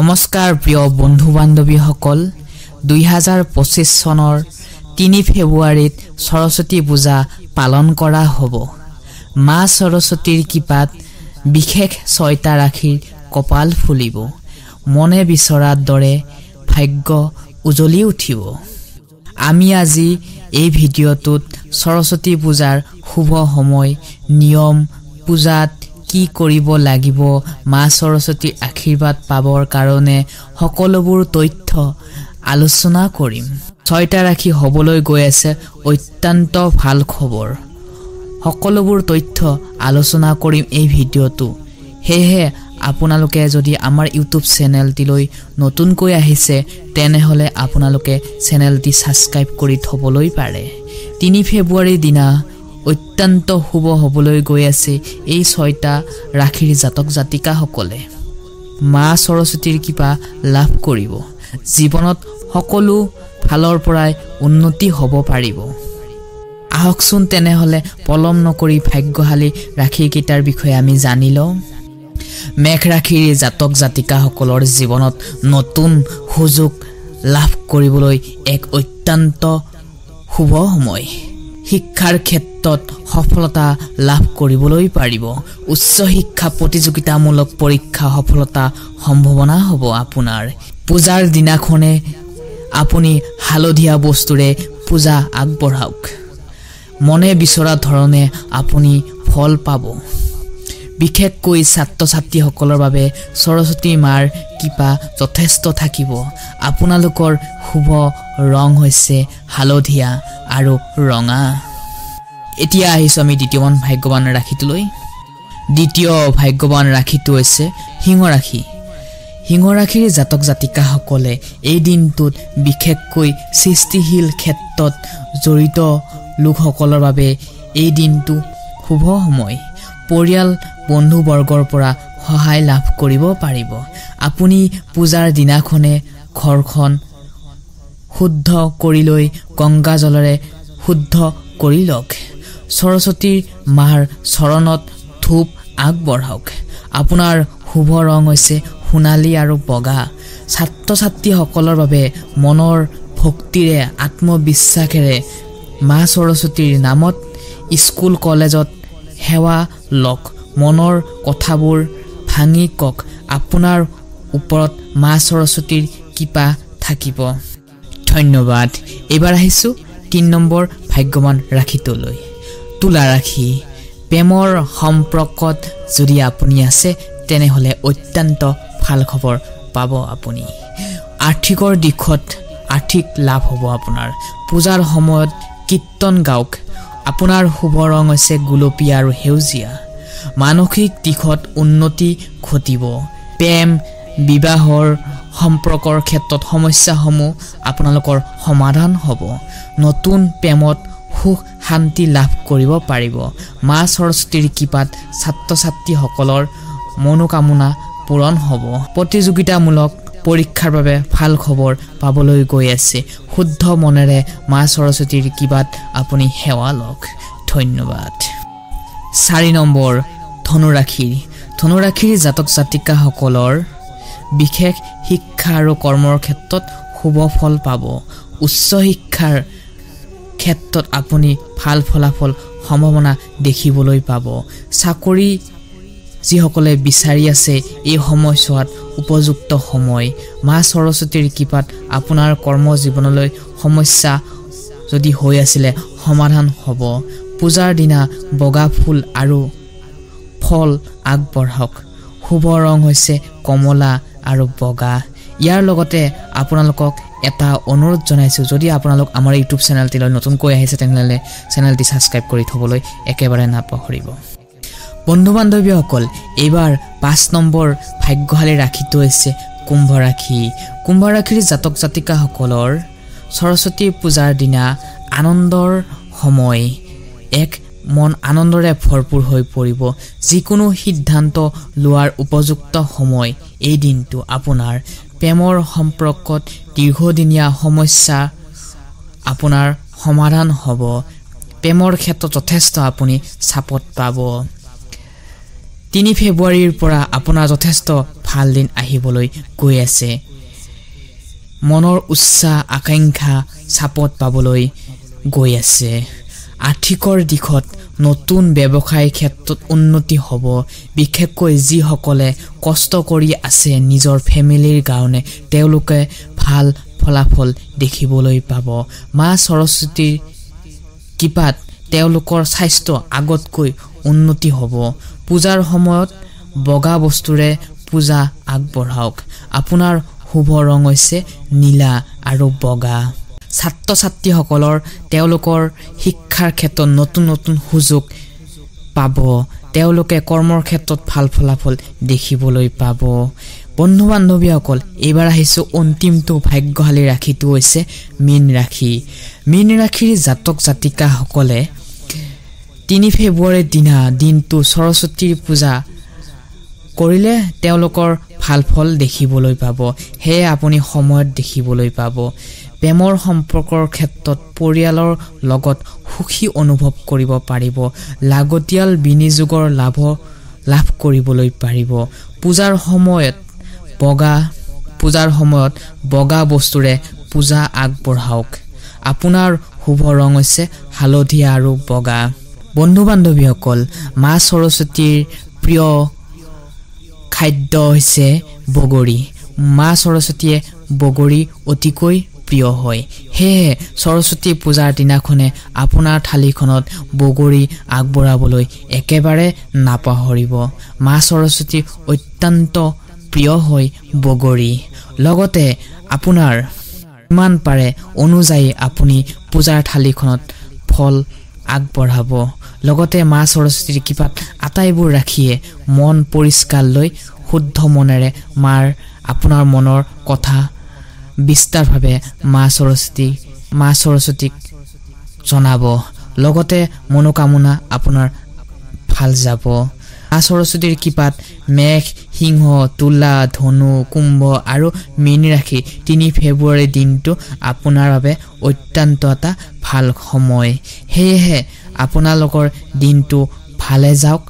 নমস্কাৰ প্ৰিয় বন্ধু বান্ধৱীসকল 2025 চনৰ 3 ফেব্ৰুৱাৰীত সৰস্বতী পূজা পালন কৰা হ'ব। মা সৰস্বতীৰ কৃপাত বিশেষ 6টা ৰাশিৰ কপাল ফুলিব। মনে বিচৰাৰ দৰে ভাগ্য উজলি উঠিব। আমি আজি এই ভিডিঅ'টোত সৰস্বতী পূজাৰ শুভ সময়, নিয়ম, পূজাত কি কৰিব লাগিব, মা সৰস্বতীৰ আশীৰ্বাদ পাবৰ কাৰণে সকলোবোৰ তথ্য আলোচনা কৰিম। 6টা ৰাশি হ'বলৈ গৈ আছে অত্যন্ত ভাল খবৰ। সকলোবোৰ তথ্য আলোচনা কৰিম এই ভিডিঅ'টো। সেয়েহে আপোনালোকে যদি আমাৰ ইউটিউব চেনেলটিলৈ নতুনকৈ আহিছে তেনেহলে আপোনালোকে চেনেলটি সাবস্ক্ৰাইব কৰি থবলৈ পাৰে। 3 ফেব্ৰুৱাৰীৰ দিনা অত্যন্ত শুভ হ'বলৈ গৈ আছে এই 6টা ৰাশিৰ জাতক জাতিকাসকলে। মা সৰস্বতীৰ কৃপা লাভ কৰিব। জীৱনত সকলো ফালৰ পৰাই উন্নতি হ'ব পাৰিব। আহকচোন তেনেহলে পলম নকৰি ভাগ্যশালী ৰাশিকেইটাৰ বিষয়ে আমি জানি লওঁ। মেঘ ৰাশিৰ জাতক জাতিকাসকলৰ জীৱনত নতুন সুযোগ লাভ কৰিবলৈ এক অত্যন্ত শুভ সময়। শিক্ষাৰ ক্ষেত্ৰত সফলতা লাভ কৰিবলৈ পাৰিব। উচ্চ শিক্ষা প্ৰতিযোগিতামূলক পৰীক্ষা সফলতা সম্ভাৱনা হ'ব আপোনাৰ। পূজাৰ দিনাখনে আপুনি হালধীয়া বস্তুৰে পূজা আগবঢ়াওক। মনে বিচৰা ধৰণে আপুনি ফল পাব। বিশেষকৈ ছাত্ৰ ছাত্ৰীসকলৰ বাবে সৰস্বতী মাৰ কৃপা যথেষ্ট থাকিব। আপোনালোকৰ শুভ ৰং হৈছে হালধীয়া আৰু ৰঙা। এতিয়া আহিছোঁ আমি দ্বিতীয়মান ভাগ্যৱান ৰাশিটোলৈ। দ্বিতীয় ভাগ্যৱান ৰাশিটো হৈছে সিংহ ৰাশি। সিংহ ৰাশিৰ জাতক জাতিকাসকলে এই দিনটোত বিশেষকৈ সৃষ্টিশীল ক্ষেত্ৰত জড়িত লোকসকলৰ বাবে এই দিনটো শুভ সময়। পৰিয়াল বন্ধুবৰ্গৰ পৰা সহায় লাভ কৰিব পাৰিব। আপুনি পূজাৰ দিনাখনে ঘৰখন শুদ্ধ কৰি লৈ গংগা জলেৰে শুদ্ধ কৰি লওক। সৰস্বতীৰ মাৰ চৰণত ধূপ আগবঢ়াওক। আপোনাৰ শুভ ৰং হৈছে সোণালী আৰু বগা। ছাত্ৰ ছাত্ৰীসকলৰ বাবে মনৰ ভক্তিৰে আত্মবিশ্বাসেৰে মা সৰস্বতীৰ নামত স্কুল কলেজত সেৱা লওক। মনৰ কথাবোৰ ভাঙি কওক। আপোনাৰ ওপৰত মা সৰস্বতীৰ কৃপা থাকিব। ধন্যবাদ। এইবাৰ আহিছোঁ 3 নম্বৰ ভাগ্যৱান ৰাশিটোলৈ। তুলা ৰাশি। প্ৰেমৰ সম্পৰ্কত যদি আপুনি আছে তেনেহলে অত্যন্ত ভাল খবৰ পাব আপুনি। আৰ্থিকৰ দিশত আৰ্থিক লাভ হ'ব আপোনাৰ। পূজাৰ সময়ত কীৰ্তন গাওক। আপোনাৰ শুভ ৰং হৈছে গুলপীয়া আৰু সেউজীয়া। মানসিক দিশত উন্নতি ঘটিব। প্ৰেম বিবাহৰ সম্পৰ্কৰ ক্ষেত্ৰত সমস্যাসমূহ আপোনালোকৰ সমাধান হ'ব। নতুন প্ৰেমত সুখ শান্তি লাভ কৰিব পাৰিব। মা সৰস্বতীৰ কৃপাত ছাত্ৰ ছাত্ৰীসকলৰ মনোকামনা পূৰণ হ'ব। প্ৰতিযোগিতামূলক পৰীক্ষাৰ বাবে ভাল খবৰ পাবলৈ গৈ আছে। শুদ্ধ মনেৰে মা সৰস্বতীৰ কৃপাত আপুনি সেৱা লওক। ধন্যবাদ। 4 নম্বৰ ধনুৰাশি। ধনুৰাশিৰ জাতক জাতিকাসকলৰ বিশেষ শিক্ষা আৰু কৰ্মৰ ক্ষেত্ৰত শুভ ফল পাব। উচ্চ শিক্ষাৰ ক্ষেত্ৰত আপুনি ভাল ফলাফল সম্ভাৱনা দেখিবলৈ পাব। চাকৰি যিসকলে বিচাৰি আছে এই সময়ছোৱাত উপযুক্ত সময়। মা সৰস্বতীৰ কৃপাত আপোনাৰ কৰ্মজীৱনলৈ সমস্যা যদি হৈ আছিলে সমাধান হ'ব। পূজাৰ দিনা বগা ফুল আৰু ফল আগবঢ়াওক। শুভ ৰং হৈছে কমলা আৰু বগা। ইয়াৰ লগতে আপোনালোকক এটা অনুৰোধ জনাইছোঁ, যদি আপোনালোক আমাৰ ইউটিউব চেনেলটিলৈ নতুনকৈ আহিছে তেনেহ'লে চেনেলটি ছাবস্ক্ৰাইব কৰি থ'বলৈ একেবাৰে নাপাহৰিব। বন্ধু বান্ধৱীসকল, এইবাৰ 5 নম্বৰ ভাগ্যশালী ৰাশিটো হৈছে কুম্ভ ৰাশি। কুম্ভ ৰাশিৰ জাতক জাতিকাসকলৰ সৰস্বতী পূজাৰ দিনা আনন্দৰ সময়। এক মন আনন্দৰে ভৰপূৰ হৈ পৰিব। যিকোনো সিদ্ধান্ত লোৱাৰ উপযুক্ত সময় এই দিনটো আপোনাৰ। প্ৰেমৰ সম্পৰ্কত দীৰ্ঘদিনীয়া সমস্যা আপোনাৰ সমাধান হ'ব। প্ৰেমৰ ক্ষেত্ৰত যথেষ্ট আপুনি চাপত পাব। 3 ফেব্ৰুৱাৰীৰ পৰা আপোনাৰ যথেষ্ট ভাল দিন আহিবলৈ গৈ আছে মনৰ উচ্চা আকাংক্ষা সাপত পাবলৈ গৈ আছে আৰ্থিকৰ দিশত নতুন ব্যৱসায় ক্ষেত্ৰত উন্নতি হ'ব বিশেষকৈ যি সকলে কষ্ট কৰি আছে নিজৰ ফেমিলিৰ কাৰণে তেওঁলোকে ভাল ফলাফল দেখিবলৈ পাব মা সৰস্বতীৰ কৃপাত তেওঁলোকৰ স্বাস্থ্য আগতকৈ উন্নতি হ'ব পূজাৰ সময়ত বগা বস্তুৰে পূজা আগবঢ়াওক আপোনাৰ শুভ ৰং হৈছে নীলা আৰু বগা ছাত্ৰ ছাত্ৰীসকলৰ তেওঁলোকৰ শিক্ষাৰ ক্ষেত্ৰত নতুন নতুন সুযোগ পাব তেওঁলোকে কৰ্মৰ ক্ষেত্ৰত ভাল ফলাফল দেখিবলৈ পাব বন্ধু বান্ধৱীসকল এইবাৰ আহিছো অন্তিমটো ভাগ্যশালী ৰাশিটো হৈছে মীন ৰাশি মীন ৰাশিৰ জাতক জাতিকাসকলে 3 ফেব্ৰুৱাৰীৰ দিনটো সৰস্বতীৰ পূজা কৰিলে তেওঁলোকৰ ভাল ফল দেখিবলৈ পাব হে আপুনি সময়ত দেখিবলৈ পাব প্ৰেমৰ সম্পৰ্কৰ ক্ষেত্ৰত পৰিয়ালৰ লগত সুখী অনুভৱ কৰিব পাৰিব লাগতিয়াল বিনিয়োগৰ লাভ কৰিবলৈ পাৰিব পূজাৰ সময়ত বগা বস্তুৰে পূজা আগবঢ়াওক আপোনাৰ শুভ ৰং হৈছে হালধীয়া আৰু বগা বন্ধু বান্ধৱীসকল মা সৰস্বতীৰ প্ৰিয় খাদ্য হৈছে বগৰী মা সৰস্বতীয়ে বগৰী অতিকৈ প্ৰিয় হয় হেয়ে সৰস্বতী পূজাৰ দিনাখনে আপোনাৰ থালিখনত বগৰী আগবঢ়াবলৈ একেবাৰে নাপাহৰিব মা সৰস্বতী অত্যন্ত প্ৰিয় হয় বগৰী লগতে আপোনাৰ ইমান পাৰে অনুযায়ী আপুনি পূজাৰ থালিখনত ফল আগবঢ়াব লগতে মা সৰস্বতীৰ কৃপাত আটাইবোৰ ৰাখিয়ে মন পৰিষ্কাৰ লৈ শুদ্ধ মনেৰে আপোনাৰ মনৰ কথা বিস্তাৰভাৱে মা সৰস্বতীক জনাব লগতে মনোকামনা আপোনাৰ ভাল যাব মা সৰস্বতীৰ কৃপাত মেঘ সিংহ তুলা ধনু কুম্ভ আৰু মীন ৰাশি 3 ফেব্ৰুৱাৰীৰ দিনটো আপোনাৰ বাবে অত্যন্ত এটা ভাল সময় হেয়ে আপোনালোকৰ দিনটো ভালে যাওক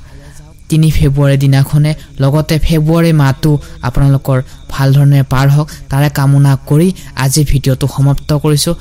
3 ফেব্ৰুৱাৰীৰ দিনাখনে লগতে ফেব্ৰুৱাৰী মাহটো আপোনালোকৰ ভাল ধৰণে পাৰ হওক তাৰে কামনা কৰি আজি ভিডিঅ'টো সমাপ্ত কৰিছো